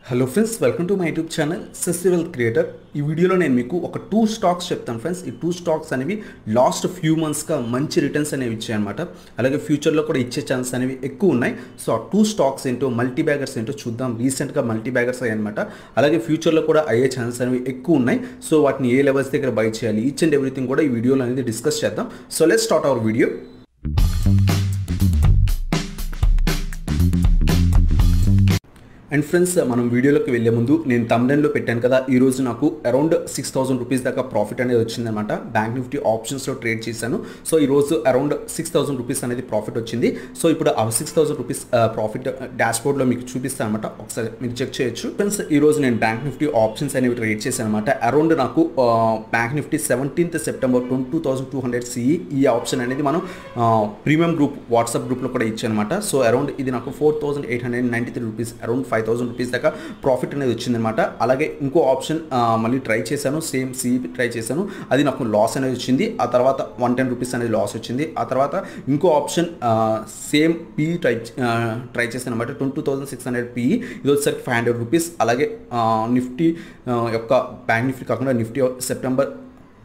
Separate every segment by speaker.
Speaker 1: Hello friends, welcome to my YouTube channel sustainable creator. ఈ వీడియోలో నేను మీకు ఒక 2 స్టాక్స్ చెప్తాను ఫ్రెండ్స్. ఈ 2 స్టాక్స్ అనేవి లాస్ట్ ఫ్యూ మంత్స్గా మంచి రిటర్న్స్ అనేవి ఇచ్చాయన్నమాట. అలాగే ఫ్యూచర్లో కూడా ఇచ్చే ఛాన్స్ అనేవి ఎక్కువ ఉన్నాయి. సో ఆ 2 స్టాక్స్ ఏంటో, మల్టీ బ్యాగర్స్ ఏంటో చూద్దాం. రీసెంట్గా మల్టీ బ్యాగర్స్ అయ్యాయన్నమాట. అలాగే ఫ్యూచర్లో కూడా అయ్యే ఛాన్స్ అనేవి ఎక్కువ ఉన్నాయి. సో వాటిని ఏ లెవెల్స్ దగ్గర బై చేయాలి, ఈచ్ అండ్ ఎవ్రీథింగ్ కూడా ఈ వీడియోలో అనేది డిస్కస్ చేద్దాం. So let's start our video. And friends, మనం వీడియోలోకి వెళ్ళే ముందు నేను థంబ్నెయిల్లో పెట్టాను కదా, ఈరోజు నాకు అరౌండ్ 6,000 రూపీస్ దాకా ప్రాఫిట్ అనేది వచ్చిందనమాట. బ్యాంక్ నిఫ్టీ ఆప్షన్స్లో ట్రేడ్ చేశాను. సో ఈరోజు అరౌండ్ 6,000 రూపీస్ అనేది ప్రాఫిట్ వచ్చింది. సో ఇప్పుడు ఆ 6,000 రూపీస్ ప్రాఫిట్ డాష్బోర్డ్లో మీకు చూపిస్తాను అనమాట. ఒకసారి మీరు చెక్ చేయొచ్చు. ఫ్రెండ్స్, ఈరోజు నేను బ్యాంక్ నిఫ్టీ ఆప్షన్స్ అనేవి ట్రేడ్ చేశాను అనమాట. అరౌండ్ నాకు bank Nifty 17th September 2200 CE ఈ ఆప్షన్ అనేది మనం ప్రీమియం గ్రూప్ వాట్సాప్ గ్రూప్లో కూడా ఇచ్చాను అనమాట. సో అరౌండ్ ఇది నాకు 4,893 రూపీస్, అరౌండ్ 5,000 రూపీస్ దాకా ప్రాఫిట్ అనేది వచ్చిందనమాట. అలాగే ఇంకో ఆప్షన్ మళ్ళీ ట్రై చేశాను, సేమ్ సిఈ ట్రై చేశాను, అది నాకు లాస్ అనేది వచ్చింది. ఆ తర్వాత 110 రూపీస్ అనేది లాస్ వచ్చింది. ఆ తర్వాత ఇంకో ఆప్షన్ సేమ్ పిఈ ట్రై చేశాను అనమాట. 22,600 పిఈ, ఇది వచ్చేసరికి 500 రూపీస్. అలాగే నిఫ్టీ యొక్క బ్యాంక్ నిఫ్టీ కాకుండా నిఫ్టీ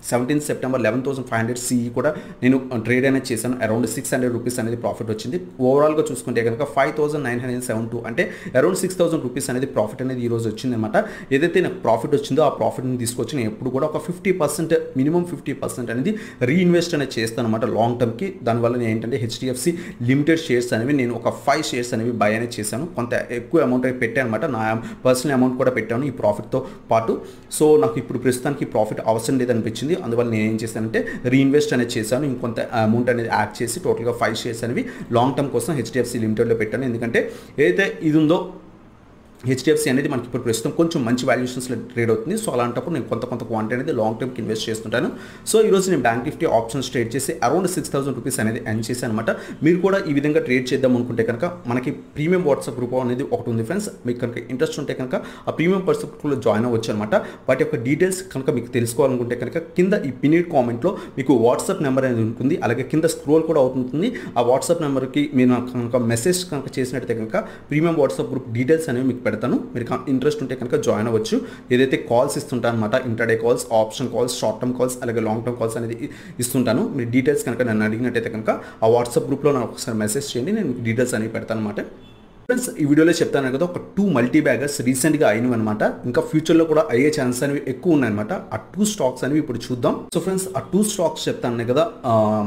Speaker 1: 17th సెప్టెంబర్ 11,500 CE కూడా నేను ట్రేడ్ అనేది చేశాను. అరౌండ్ 600 రూపీస్ అనేది ప్రాఫిట్ వచ్చింది. ఓవరాల్గా చూసుకుంటే కనుక 5,972, అంటే అరౌండ్ 6,000 రూపీస్ అనేది ప్రాఫిట్ అనేది ఈరోజు వచ్చిందనమాట. ఏదైతే నాకు ప్రాఫిట్ వచ్చిందో ఆ ప్రాఫిట్ని తీసుకొచ్చి నేను ఎప్పుడు కూడా ఒక 50%, మినిమం 50% అనేది రీఇన్వెస్ట్ అనేది చేస్తాను అనమాట లాంగ్ టర్మ్కి. దానివల్ల నేను ఏంటంటే HDFC లిమిటెడ్ షేర్స్ అనేవి నేను ఒక 5 షేర్స్ అనేవి బై అనేది చేశాను. కొంత ఎక్కువ అమౌంట్ అయితే పెట్టాను అనమాట. నా పర్సనల్ అమౌంట్ కూడా పెట్టాను ఈ ప్రాఫిట్తో పాటు. సో నాకు ఇప్పుడు ప్రస్తుతానికి ప్రాఫిట్ అవసరం లేదనిపించింది. అందువల్ల నేను ఏం చేశానంటే రీఇన్వెస్ట్ అనేది చేశాను. ఇంకొంత అమౌంట్ అనేది యాడ్ చేసి టోటల్గా 5 షేర్స్ అనేవి లాంగ్ టర్మ్ కోసం HDFC లిమిటెడ్లో పెట్టాను. ఎందుకంటే ఏదైతే ఇది ఉందో HDFC అనేది మనకి ఇప్పుడు ప్రస్తుతం కొంచెం మంచి వాల్యుయేషన్స్లో ట్రేడ్ అవుతుంది. సో అలాంటప్పుడు నేను కొంత క్వాంటిటీ అనేది లాంగ్ టర్మ్కి ఇన్వెస్ట్ చేస్తుంటాను. సో ఈరోజు నేను బ్యాంక్ నిఫ్టీ ఆప్షన్స్ ట్రేడ్ చేసి అరౌండ్ 6,000 రూపీస్ అనేది ఎర్న్ చేశాను అనమాట. మీరు కూడా ఈ విధంగా ట్రేడ్ చేద్దాం అనుకుంటే కనుక మనకి ప్రీమియం వాట్సాప్ గ్రూప్ అనేది ఒకటి ఉంది ఫ్రెండ్స్. మీకు కనుక ఇంట్రెస్ట్ ఉంటే కనుక ఆ ప్రీమియం వాట్సాప్ గ్రూప్లో జాయిన్ అవ్వచ్చు అనమాట. వాటి యొక్క డీటెయిల్స్ కనుక మీకు తెలుసుకోవాలనుకుంటే కనుక కింద ఈ పిన్డ్ కామెంట్లో మీకు వాట్సాప్ నెంబర్ అనేది ఉంటుంది. అలాగే కింద స్క్రోల్ కూడా అవుతుంది. ఆ వాట్సాప్ నెంబర్కి మీరు కనుక మెసేజ్ కనుక చేసినట్టయితే కనుక ప్రీమియం వాట్సాప్ గ్రూప్ డీటెయిల్స్ అనేవి మీకు పెడతాను. మీరు ఇంట్రెస్ట్ ఉంటే కనుక జాయిన్ అవ్వచ్చు. ఏదైతే కాల్స్ ఇస్తుంటాను అనమాట, intraday calls, option calls, short term calls, అలాగే లాంగ్ టర్మ్ కాల్స్ అనేది ఇస్తుంటాను. మీరు డీటెయిల్స్ కనుక నన్ను అడిగినట్టయితే కనుక ఆ వాట్సాప్ గ్రూప్లో నాకు ఒకసారి మెసేజ్ చేయండి, నేను డీటెయిల్స్ అనేవి పెడతాను అనమాట. ఫ్రెండ్స్, ఈ వీడియోలో చెప్తాను కదా, ఒక 2 మల్టీ బ్యాగర్స్ రీసెంట్గా అయినవి అనమాట. ఇంకా ఫ్యూచర్లో కూడా అయ్యే ఛాన్సెస్ అనేవి ఎక్కువ ఉన్నాయన్నమాట. ఆ 2 స్టాక్స్ అనేవి ఇప్పుడు చూద్దాం. సో ఫ్రెండ్స్, ఆ 2 స్టాక్స్ చెప్తాను కదా,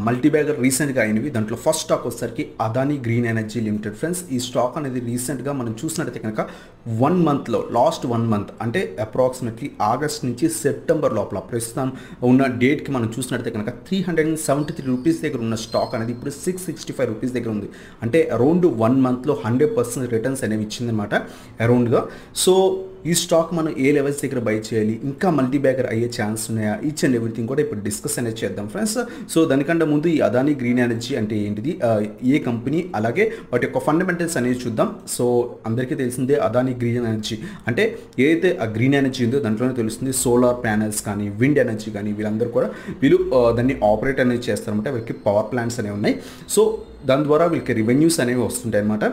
Speaker 1: మల్టీ బ్యాగర్ రీసెంట్గా అయినవి. దాంట్లో ఫస్ట్ స్టాక్ వచ్చేసరికి Adani green energy limited. Friends, ఈ స్టాక్ అనేది రీసెంట్గా మనం చూసినట్టయితే కనుక 1 మంత్లో, లాస్ట్ 1 మంత్ అంటే అప్రాక్సిమేట్లీ ఆగస్ట్ నుంచి సెప్టెంబర్ లోపల ప్రస్తుతం ఉన్న డేట్కి మనం చూసినట్టయితే కనుక 373 రూపీస్ దగ్గర ఉన్న స్టాక్ అనేది ఇప్పుడు 665 రూపీస్ దగ్గర ఉంది. అంటే అరౌండ్ 1 మంత్లో 100% రిటర్న్స్ అనేవి ఇచ్చిందనమాట అరౌండ్గా. సో ఈ స్టాక్ మనం ఏ లెవెల్స్ దగ్గర బై చేయాలి, ఇంకా మల్టీ బ్యాగర్ అయ్యే ఛాన్స్ ఉన్నాయా, ఈచ్ అండ్ ఎవ్రీథింగ్ కూడా ఇప్పుడు డిస్కస్ అనేది చేద్దాం ఫ్రెండ్స్. సో దానికంటే ముందు ఈ అదానీ గ్రీన్ ఎనర్జీ అంటే ఏంటిది, ఏ కంపెనీ, అలాగే వాటి యొక్క ఫండమెంటల్స్ అనేది చూద్దాం. సో అందరికీ తెలిసిందే అదానీ గ్రీన్ ఎనర్జీ అంటే ఏదైతే ఆ గ్రీన్ ఎనర్జీ ఉందో దాంట్లోనే తెలుస్తుంది. సోలార్ ప్యానెల్స్ కానీ, విండ్ ఎనర్జీ కానీ, వీళ్ళందరూ కూడా వీళ్ళు దాన్ని ఆపరేట్ అనేది చేస్తారనమాట. వీళ్ళకి పవర్ ప్లాంట్స్ అనేవి ఉన్నాయి. సో దాని ద్వారా వీళ్ళకి రెవెన్యూస్ అనేవి వస్తుంటాయి అనమాట.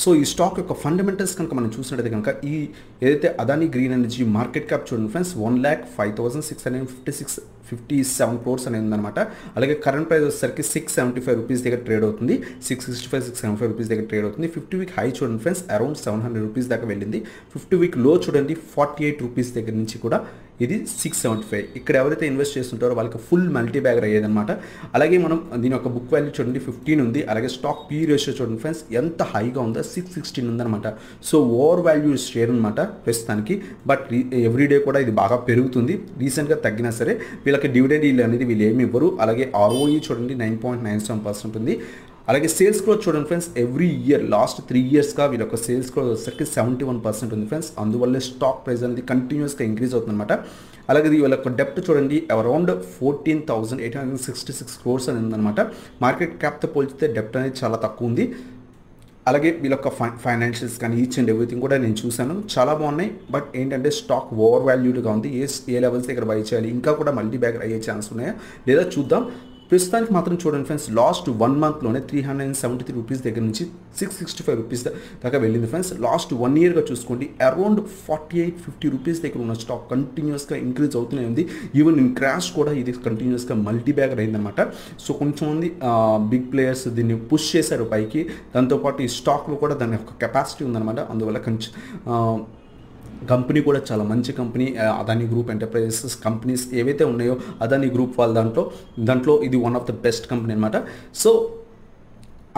Speaker 1: సో ఈ స్టాక్ యొక్క ఫండమెంటల్స్ కనుక మనం చూసినట్టయితే కనుక ఈ ఏదైతే Adani green energy market cap చూడండి ఫ్రెండ్స్, 1,05,657 క్రోర్స్ అనేది ఉందన్నమాట. అలాగే కరెంట్ ప్రైస్ వచ్చేసరికి 675 రూపీస్ దగ్గర ట్రేడ్ అవుతుంది. 665 రూపీస్ దగ్గర ట్రేడ్ అవుతుంది. 50 వీక్ హై చూడండి ఫ్రెండ్స్, అరౌండ్ 700 రూపీస్ దాకా వెళ్ళింది. 50 వీక్ లో చూడండి 48 రూపీస్ దగ్గర నుంచి కూడా ఇది 675. ఇక్కడ ఎవరైతే ఇన్వెస్ట్ చేస్తుంటారో వాళ్ళకి ఫుల్ మల్టీ బ్యాగర్ అయ్యేదన్నమాట. అలాగే మనం దీని యొక్క బుక్ వాల్యూ చూడండి 15 ఉంది. అలాగే స్టాక్ పీ రేషియో చూడండి ఫ్రెండ్స్, ఎంత హైగా ఉందో 616 ఉందన్నమాట. సో ఓవర్ వాల్యూ షేర్ అనమాట ప్రస్తుతానికి. బట్ ఎవ్రీడే కూడా ఇది బాగా పెరుగుతుంది. రీసెంట్గా తగ్గినా సరే వీళ్ళకి డివిడెండ్ ఈల్డ్ అనేది వీళ్ళు ఏమి ఇవ్వరు. అలాగే ROE చూడండి 9.97% ఉంది. అలాగే సేల్స్ గ్రోత్ చూడండి ఫ్రెండ్స్, ఎవ్రీ ఇయర్ లాస్ట్ 3 ఇయర్స్గా వీళ్ళ యొక్క సేల్స్ గ్రోత్ వచ్చేసరికి 71% ఉంది ఫ్రెండ్స్. అందువల్లే స్టాక్ ప్రైస్ అనేది కంటిన్యూస్గా ఇంక్రీజ్ అవుతుందన్నమాట. అలాగే వీళ్ళ యొక్క డెప్ట్ చూడండి అరౌండ్ 14,866 క్రోర్స్ అని ఉందన్నమాట. మార్కెట్ క్యాప్తో పోల్చితే డెప్ట్ అనేది చాలా తక్కువ ఉంది. అలాగే వీళ్ళ యొక్క ఫైనాన్షియల్స్ కానీ ఈచ్ అండ్ ఎవ్రీథింగ్ కూడా నేను చూశాను, చాలా బాగున్నాయి. బట్ ఏంటంటే స్టాక్ ఓవర్ వాల్యూడ్గా ఉంది. ఏ లెవెల్స్ దగ్గర బై చేయాలి, ఇంకా కూడా మల్టీ బ్యాగర్ అయ్యే ఛాన్స్ ఉన్నాయా లేదా చూద్దాం. ప్రస్తుతానికి మాత్రం చూడండి ఫ్రెండ్స్, లాస్ట్ 1 మంత్లోనే 373 రూపీస్ దగ్గర నుంచి 665 రూపీస్ దాకా వెళ్ళింది ఫ్రెండ్స్. లాస్ట్ 1 ఇయర్గా చూసుకోండి అరౌండ్ 48-50 రూపీస్ దగ్గర ఉన్న స్టాక్ కంటిన్యూస్గా ఇంక్రీజ్ అవుతూనే ఉంది. ఈవెన్ ఇన్ క్రాష్ కూడా ఇది కంటిన్యూస్గా మల్టీ బ్యాగర్ అయిందనమాట. సో కొంచెం మంది బిగ్ ప్లేయర్స్ దీన్ని పుష్ చేశారు పైకి. దాంతోపాటు ఈ స్టాక్లో కూడా దాని యొక్క కెపాసిటీ ఉందన్నమాట. అందువల్ల కంపెనీ కూడా చాలా మంచి company. Adani group enterprises companies ఏవైతే ఉన్నాయో అదానీ గ్రూప్ వాళ్ళ దాంట్లో ఇది one of the best company అనమాట. సో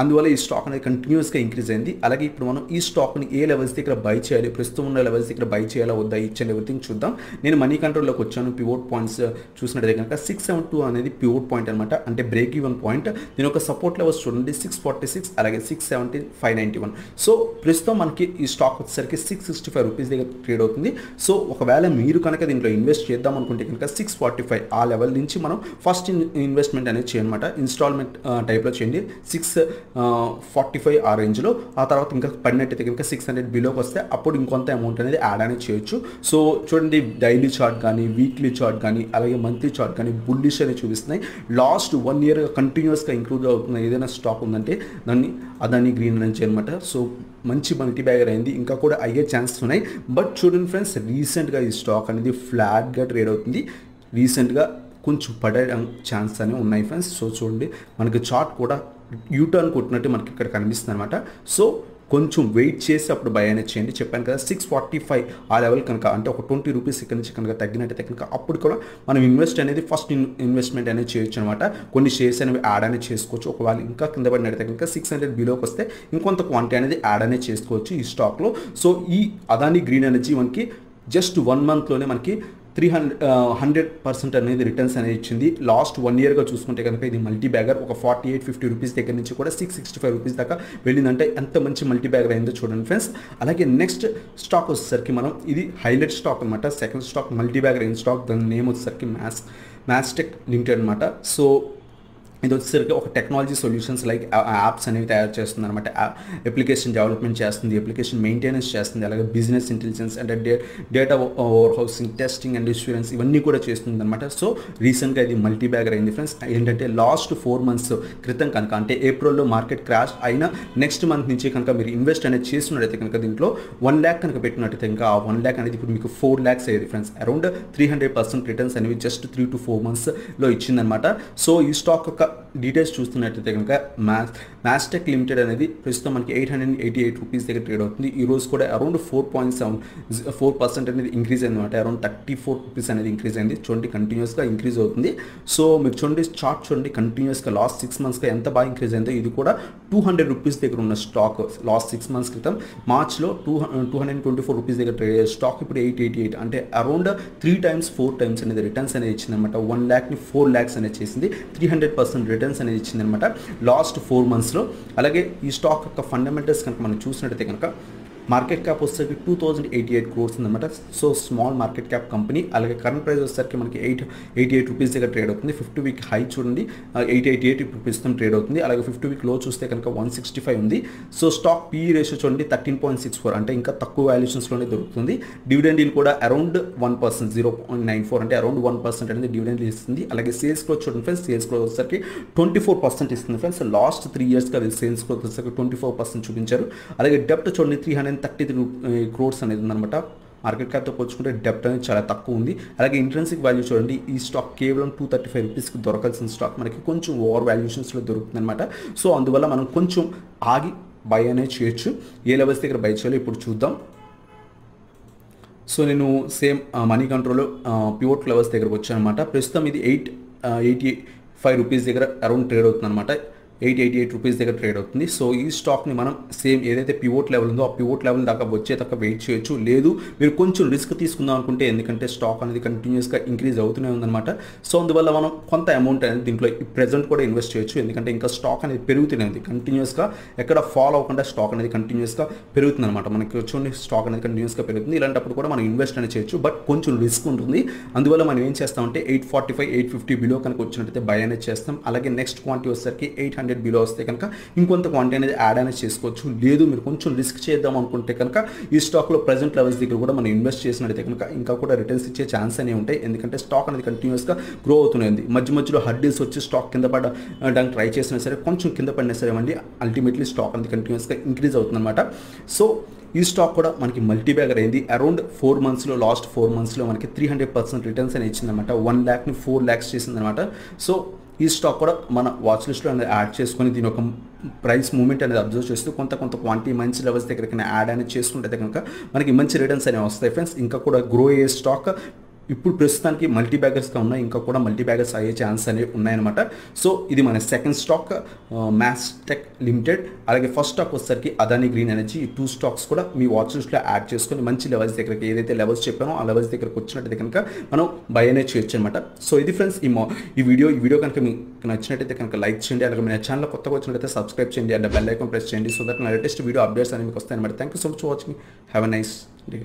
Speaker 1: అందువల్ల ఈ స్టాక్ అనేది కంటిన్యూస్గా ఇంక్రీజ్ అయింది. అలాగే ఇప్పుడు మనం ఈ స్టాక్ని ఏ లెవెల్స్ దగ్గర బై చేయాలి, ప్రస్తుతం ఉన్న లెవెల్స్ దగ్గర బై చేయాలా వద్దా, ఈచ్ అండ్ ఎవ్రీథింగ్ చూద్దాం. నేను మనీ కంట్రోల్లోకి వచ్చాను. పివోట్ పాయింట్స్ చూసినట్టయితే కనుక 672 అనేది పివోట్ పాయింట్ అనమాట, అంటే బ్రేక్ ఈవెన్ పాయింట్. దీని ఒక సపోర్ట్ లెవెల్స్ చూడండి 646, అలాగే 670, 591. సో ప్రస్తుతం మనకి ఈ స్టాక్ వచ్చేసరికి 665 రూపీస్ దగ్గర ట్రేడ్ అవుతుంది. సో ఒకవేళ మీరు కనుక దీంట్లో ఇన్వెస్ట్ చేద్దాం అనుకుంటే కనుక 645 ఆ లెవెల్ నుంచి మనం ఫస్ట్ ఇన్వెస్ట్మెంట్ అనేది చేయనమాట. ఇన్స్టాల్మెంట్ టైప్లో చేయండి 645 ఆ రేంజ్లో. ఆ తర్వాత ఇంకా పడినట్టయితే కనుక 600 బిలోకి వస్తే అప్పుడు ఇంకొంత అమౌంట్ అనేది యాడ్ అనేది చేయొచ్చు. సో చూడండి డైలీ చార్ట్ కానీ, వీక్లీ చార్ట్ కానీ, అలాగే మంత్లీ చార్ట్ కానీ బుల్లిష్ అనేది చూపిస్తున్నాయి. లాస్ట్ 1 ఇయర్గా కంటిన్యూస్గా ఇంక్రూజ్ అవుతున్న ఏదైనా స్టాక్ ఉందంటే దాన్ని అదానీ గ్రీన్ ఎనర్జీ అనమాట. సో మంచి మల్టీ బ్యాగర్ అయింది, ఇంకా కూడా అయ్యే ఛాన్సెస్ ఉన్నాయి. బట్ చూడండి ఫ్రెండ్స్, రీసెంట్గా ఈ స్టాక్ అనేది ఫ్లాట్గా ట్రేడ్ అవుతుంది. రీసెంట్గా కొంచెం పడే ఛాన్స్ అనేవి ఉన్నాయి ఫ్రెండ్స్. సో చూడండి మనకి చార్ట్ కూడా యూటర్న్ కొట్టినట్టు మనకి ఇక్కడ కనిపిస్తుంది అనమాట. సో కొంచెం వెయిట్ చేసి అప్పుడు బై అనేది చేయండి. చెప్పాను కదా 645 ఆ లెవెల్ కనుక, అంటే ఒక 20 రూపీస్ ఇక్కడ నుంచి కనుక తగ్గినట్టయితే కనుక అప్పుడు కూడా మనం ఇన్వెస్ట్ అనేది ఫస్ట్ ఇన్వెస్ట్మెంట్ అనేది చేయొచ్చు అనమాట. కొన్ని షేర్స్ అనేవి యాడ్ అనేది చేసుకోవచ్చు. ఒకవేళ ఇంకా కింద పడినట్టయితే కనుక 600 బిలోకి వస్తే ఇంకొంత క్వాంటిటీ అనేది యాడ్ అనేది చేసుకోవచ్చు ఈ స్టాక్లో. సో ఈ అదానీ గ్రీన్ ఎనర్జీ మనకి జస్ట్ 1 మంత్లోనే మనకి 100% అనేది రిటర్న్స్ అనేది ఇచ్చింది. లాస్ట్ 1 ఇయర్గా చూసుకుంటే కనుక ఇది మల్టీ బ్యాగర్ ఒక 48-50 రూపీస్ దగ్గర నుంచి కూడా 665 రూపీస్ దాకా వెళ్ళిందంటే ఎంత మంచి మల్టీ బ్యాగర్ అయిందో చూడండి ఫ్రెండ్స్. అలాగే నెక్స్ట్ స్టాక్ వచ్చేసరికి మనం ఇది హైలైట్ స్టాక్ అనమాట. సెకండ్ స్టాక్ మల్టీ బ్యాగర్ అయిన స్టాక్, దాని నేమ్ వచ్చేసరికి మ్యాస్టెక్ లిమిటెడ్ అనమాట. సో ఇది వచ్చేసరికి ఒక టెక్నాలజీ సొల్యూషన్స్ లైక్ యాప్స్ అనేవి తయారు చేస్తుంది అనమాట. అప్లికేషన్ డెవలప్మెంట్ చేస్తుంది, అప్లికేషన్ మెయింటెనెన్స్ చేస్తుంది, అలాగే బిజినెస్ ఇంటెలిజెన్స్ అంటే data over housing, testing and insurance ఇవన్నీ కూడా చేస్తుంది అనమాట. సో రీసెంట్గా ఇది మల్టీ బ్యాగర్ అయింది ఫ్రెండ్స్. ఏంటంటే లాస్ట్ 4 మంత్స్ క్రితం కనుక, అంటే ఏప్రిల్లో మార్కెట్ క్రాష్ అయినా నెక్స్ట్ మంత్ నుంచి కనుక మీరు ఇన్వెస్ట్ అనేది చేస్తున్నట్టయితే కనుక దీంట్లో 1 lakh కనుక పెట్టినట్టయితే ఇంకా ఆ 1 lakh అనేది ఇప్పుడు మీకు 4 lakhs అయ్యేది ఫ్రెండ్స్. అరౌండ్ 300% రిటర్న్స్ అనేవి జస్ట్ 3 to 4 monthsలో ఇచ్చిందనమాట. సో ఈ స్టాక్ యొక్క డీటెయిల్స్ చూస్తున్నట్టయితే కనుక మ్యాస్టెక్ లిమిటెడ్ అనేది ప్రస్తుతం మనకి 888 రూపీస్ దగ్గర ట్రేడ్ అవుతుంది. ఈ రోజు కూడా అరౌండ్ 4.74% అనేది ఇంక్రీజ్ అయింది అనమాట. అరౌండ్ 34 రూపీస్ అనేది ఇంక్రీజ్ అయింది. చూడండి కంటిన్యూస్గా ఇంక్రీజ్ అవుతుంది. సో మీరు చూడండి చార్ట్ చూడండి కంటిన్యూస్గా లాస్ట్ 6 monthsగా ఎంత బాగా ఇంక్రీజ్ అయిందో. ఇది కూడా 200 రూపీస్ దగ్గర ఉన్న స్టాక్ లాస్ట్ 6 months క్రితం మార్చ్లో 224 రూపీస్ దగ్గర ట్రేడ్ అయ్యే స్టాక్ ఇప్పుడు 888, అంటే అరౌండ్ 3 times 4 times అనేది రిటర్న్స్ అనేది ఇచ్చింది అనమాట. 1 lakhని 4 lakhs అనేది చేసింది. 300% రిటర్న్స్ అనేది ఇచ్చింది అనమాట లాస్ట్ 4 monthsలో. అలాగే ఈ స్టాక్ యొక్క ఫండమెంటల్స్ కనుక మనం చూసినట్టయితే కనుక మార్కెట్ క్యాప్ వచ్చేసరికి 2088 crores ఉందన్నమాట. So small market cap company. అలాగే కరెంట్ ప్రైస్ వచ్చేసరికి మనకి 888 రూపీస్ దగ్గర ట్రేడ్ అవుతుంది. 50 week హై చూడండి 888 ఇప్పుడు ప్రస్తుతం ట్రేడ్ అవుతుంది. అలాగే 50 week లో చూస్తే కనుక 165 ఉంది. సో స్టాక్ పీ రేషియో చూడండి 13.64, అంటే ఇంకా తక్కువ వాల్యుయేషన్స్లోనే దొరుకుతుంది. డివిడెండ్ ఈల్ కూడా అరౌండ్ 1%, 0.94, అంటే అరౌండ్ 1% అనేది డివిడెండ్ ఇస్తుంది. అలాగే సేల్స్ గ్రోత్ చూడండి ఫ్రెండ్స్, సేల్స్ గ్రోత్ వచ్చేసరికి 24% ఇస్తుంది ఫ్రెండ్స్. లాస్ట్ 3 yearsగా సేల్స్ గ్రోత్ వచ్చేసరికి 24% చూపించారు. అలాగే డెప్ట్ చూడండి 333 crores అనేది ఉందన్నమాట. మార్కెట్ క్యాప్తో పోల్చుకుంటే డెప్ట్ అనేది చాలా తక్కువ ఉంది. అలాగే ఇంట్రెన్సిక్ వాల్యూ చూడండి, ఈ స్టాక్ కేవలం 235 రూపీస్కి దొరకాల్సిన స్టాక్ మనకి కొంచెం ఓవర్ వాల్యుయేషన్స్లో దొరుకుతుంది అనమాట. సో అందువల్ల మనం కొంచెం ఆగి బై అనేది చేయొచ్చు. ఏ లెవెల్స్ దగ్గర బై చేయాలో ఇప్పుడు చూద్దాం. సో నేను same money control pivot levels దగ్గరకు వచ్చాను అనమాట. ప్రస్తుతం ఇది 885 రూపీస్ దగ్గర అరౌండ్ ట్రేడ్ అవుతుంది అనమాట. 888 రూపీస్ దగ్గర ట్రేడ్ అవుతుంది. సో ఈ స్టాక్ని మనం సేమ్ ఏదైతే పివోట్ లెవెల్ ఉందో ఆ పివోట్ లెవెల్ దాకా వచ్చేదాకా వెయిట్ చేయొచ్చు. లేదు మీరు కొంచెం రిస్క్ తీసుకుందాం అనుకుంటే, ఎందుకంటే స్టాక్ అనేది కంటిన్యూస్గా ఇంక్రీజ్ అవుతూనే ఉందన్నమాట. సో అందువల్ల మనం కొంత అమౌంట్ అనేది దీంట్లో ప్రెజెంట్ కూడా ఇన్వెస్ట్ చేయొచ్చు. ఎందుకంటే ఇంకా స్టాక్ అనేది పెరుగుతూనే ఉంది కంటిన్యూస్గా, ఎక్కడ ఫాలో అవ్వకుండా స్టాక్ అనేది కంటిన్యూస్గా పెరుగుతుంది అనమాట. మనకి చూడండి స్టాక్ అనేది కంటిన్యూస్గా పెరుగుతుంది. ఇలాంటప్పుడు కూడా మనం ఇన్వెస్ట్ అనేది చేయొచ్చు, బట్ కొంచెం రిస్క్ ఉంటుంది. అందువల్ల మనం ఏం చేస్తామంటే 845, 850 బిలో కనుక వచ్చినట్టయితే బై అనేది చేస్తాం. అలాగే నెక్స్ట్ క్వాంటిటీ వచ్చేసరికి 800 500 బిలో వస్తే కనుక ఇంకొంత క్వాంటిటీ అనేది యాడ్ అనేది చేసుకోవచ్చు. లేదు మీరు కొంచెం రిస్క్ చేద్దాం అనుకుంటే కనుక ఈ స్టాక్లో ప్రెజెంట్ లెవెల్స్ దగ్గర కూడా మనం ఇన్వెస్ట్ చేసినట్టయితే కనుక ఇంకా కూడా రిటర్న్స్ ఇచ్చే ఛాన్స్ అనేవి ఉంటాయి. ఎందుకంటే స్టాక్ అనేది కంటిన్యూస్గా గ్రో అవుతుంది. మధ్య మధ్యలో హడ్డీస్ వచ్చి స్టాక్ కింద పడడానికి ట్రై చేసినా సరే, కొంచెం కింద పడినా సరే అండి, అల్టిమేట్లీ స్టాక్ అనేది కంటిన్యూస్గా ఇంక్రీజ్ అవుతుంది అనమాట. సో ఈ స్టాక్ కూడా మనకి మల్టీ బ్యాగర్ అయింది. అరౌండ్ 4 మంత్స్లో, లాస్ట్ 4 మంత్స్లో మనకి 300% రిటర్న్స్ అని ఇచ్చిందనమాట. 1 lakhని 4 lakhs చేసిందనమాట. సో ఈ స్టాక్ కూడా మన వాచ్ లిస్ట్లో అనేది యాడ్ చేసుకొని దీని ఒక ప్రైస్ మూవ్మెంట్ అనేది అబ్జర్వ్ చేస్తూ కొంత క్వాంటిటీ మంచి లెవెల్స్ దగ్గరికి యాడ్ అనేది చేసుకుంటే కనుక మనకి మంచి రిటర్న్స్ అనేవి వస్తాయి ఫ్రెండ్స్. ఇంకా కూడా గ్రో అయ్యే స్టాక్ ఇప్పుడు ప్రస్తుతానికి మల్టీ బ్యాగర్స్గా ఉన్నాయి, ఇంకా కూడా మల్టీ బ్యాగర్స్ అయ్యే ఛాన్స్ అనేవి ఉన్నాయన్నమాట. సో ఇది మన సెకండ్ స్టాక్ మ్యాస్టెక్ లిమిటెడ్. అలాగే ఫస్ట్ స్టాక్ వచ్చేసరికి అదానీ గ్రీన్ ఎనర్జీ. ఈ 2 స్టాక్స్ కూడా మీ వాచ్ లిస్ట్లో యాడ్ చేసుకొని మంచి లెవెల్స్ దగ్గరికి, ఏదైతే లెవెల్స్ చెప్పానో ఆ లెవెల్స్ దగ్గరకు వచ్చినట్టయితే కనుక మనం బై అనేది చేయొచ్చు అనమాట. సో ఇది ఫ్రెండ్స్ ఈ వీడియో కనుక మీకు నచ్చినట్టయితే కనుక లైక్ చేయండి. అలాగే మీ ఛానల్ కొత్తగా వచ్చినట్టయితే సబ్స్క్రైబ్ చేయండి అండ్ బెల్ ఐకాన్ ప్రెస్ చేయండి. సో దట్ నా లేటెస్ట్ వీడియో అప్డేట్స్ అనేవి మీకు వస్తాయి అనమాట. Thank you so much for watching. Have a nice day.